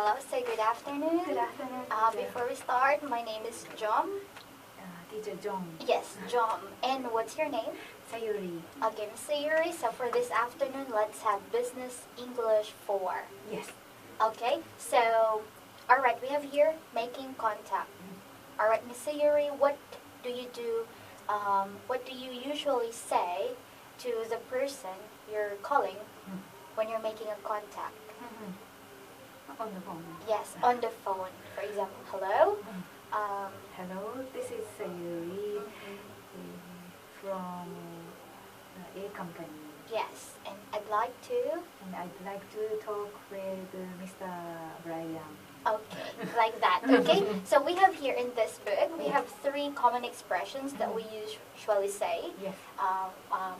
Hello, say good afternoon. Good afternoon. Before we start, my name is Jom. Teacher Jong. Yes, Jom. And what's your name? Sayuri. Okay, Miss Sayuri. So for this afternoon, let's have Business English 4. Yes. Okay, so, alright, we have here making contact. Alright, Miss Sayuri, what do you do? What do you usually say to the person you're calling when you're making a contact? On the phone. Yes, on the phone. For example, hello. Hello, this is Sayuri from A company. Yes, and I'd like to. And I'd like to talk with Mr. Brian. Okay, like that. Okay, so we have here in this book, we have 3 common expressions that we usually say. Yes.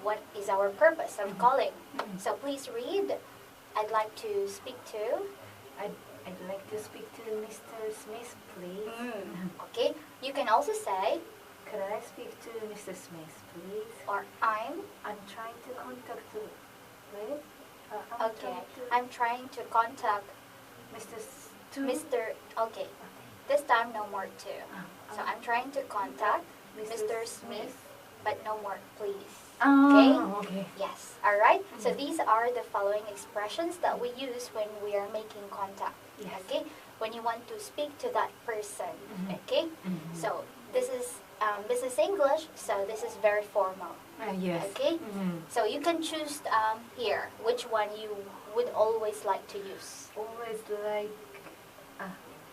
What is our purpose of calling? So please read. I'd like to speak to. I'd like to speak to Mr. Smith, please. Okay, you can also say, Could I speak to Mr. Smith, please? or I'm trying to contact with. I'm trying to contact Mr. Okay, this time no more to. So I'm trying to contact Mr. Smith, but no more, please. Okay. Yes, alright. So these are the following expressions that we use when we are making contact. Yes. Okay, when you want to speak to that person. Okay, so this is business English, so this is very formal. Yes. Okay, so you can choose here which one you would always like to use. Always like,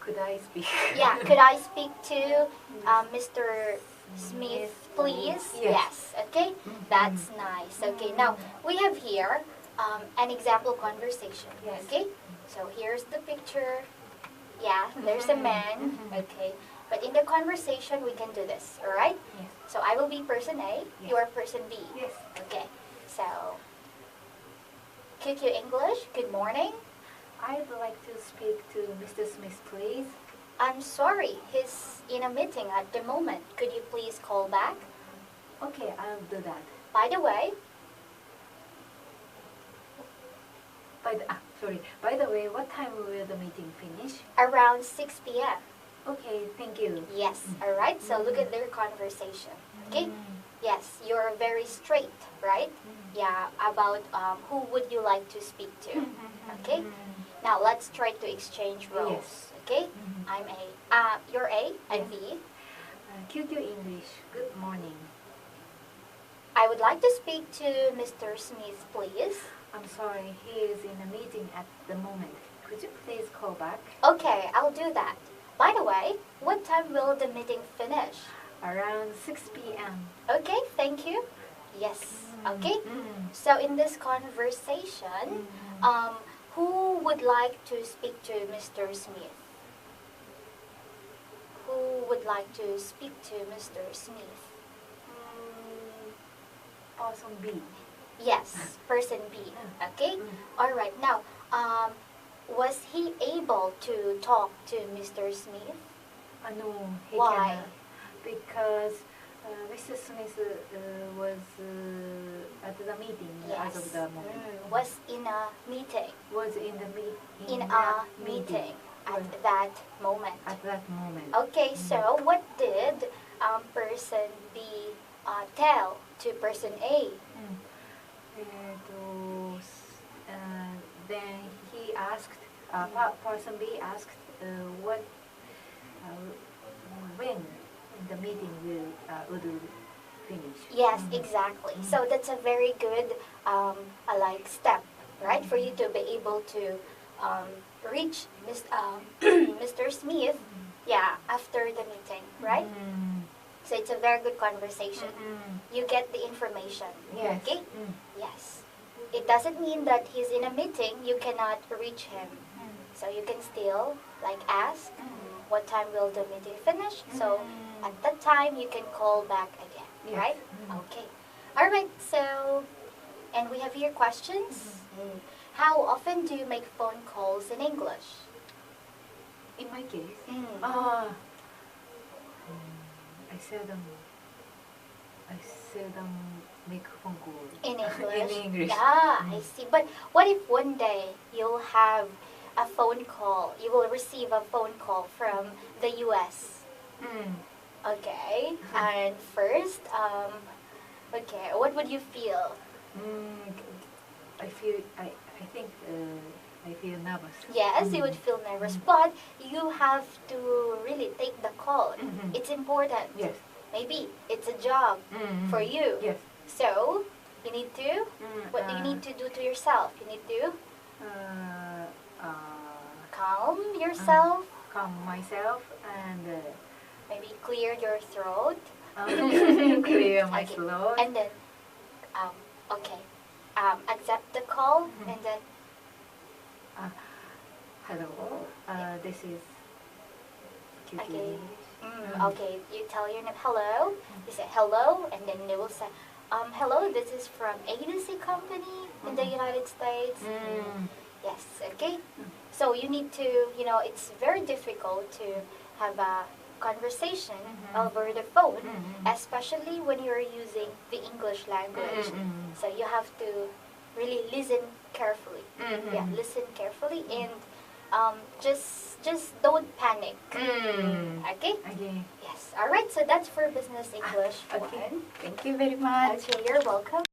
could I speak? Yeah, could I speak to Mr. Smith, please? Yes. Okay, that's nice. Okay, now we have here an example conversation. Yes. Okay, so here's the picture. Yeah, there's a man. Okay, but in the conversation we can do this. All right. Yes. So I will be person A. Yes. You are person B. Yes. Okay. So QQ English. Good morning. I'd like to speak to Mr. Smith, please. I'm sorry, he's in a meeting at the moment. Could you please call back? Okay, I'll do that. By the way, By the way, what time will the meeting finish? around 6 p.m. Okay, thank you. Yes, alright, so look at their conversation. Okay? Yes, you're very straight, right? Yeah, about who would you like to speak to. Okay? Now let's try to exchange roles. Yes. Okay? I'm A. You're A, I'm B. QQ English, good morning. I would like to speak to Mr. Smith, please. I'm sorry, he is in a meeting at the moment. Could you please call back? Okay, I'll do that. By the way, what time will the meeting finish? Around 6 p.m. Okay, thank you. Yes, okay. So in this conversation, who would like to speak to Mr. Smith? Who would like to speak to Mr. Smith? Person B. Yes, person B. Okay? Alright, now, was he able to talk to Mr. Smith? No, he Why? cannot. Because Mr. Smith was at the meeting as of the moment. Was in a meeting. Was in the In a that meeting at that moment. At that moment. Okay, so what did person B tell to person A? Then he asked, person B asked, when the meeting would finish. Yes, exactly. So that's a very good step, right, for you to be able to reach Mr. Smith, yeah, after the meeting, right? So it's a very good conversation. You get the information. Yes. Okay? Yes. It doesn't mean that he's in a meeting, you cannot reach him. So you can still ask what time will the meeting finish. So at that time you can call back again. Yes. Right? Okay. Alright, so and we have here questions. How often do you make phone calls in English? In my case, I seldom make phone calls. In English? In English. Yeah, I see. But what if one day you'll have a phone call. You will receive a phone call from the U.S. Okay. And first, okay, what would you feel? I think I feel nervous. Yes, you would feel nervous, but you have to really take the call. It's important. Yes. Maybe it's a job for you. Yes. So you need to. What do you need to do to yourself? You need to calm yourself. Calm myself and Maybe clear your throat. clear my Okay. throat. And then, okay, accept the call, and then Hello. This is QQ Okay. English. Okay, you tell your name, hello. You say hello, and then they will say, hello, this is from agency company in the United States. Yes, okay. So you need to, it's very difficult to have a conversation over the phone, especially when you're using the English language. So you have to really listen carefully. Yeah, listen carefully, and just don't panic. Okay? Okay. Yes. All right. So that's for business English Okay. 1. Thank you very much. Okay, you're welcome.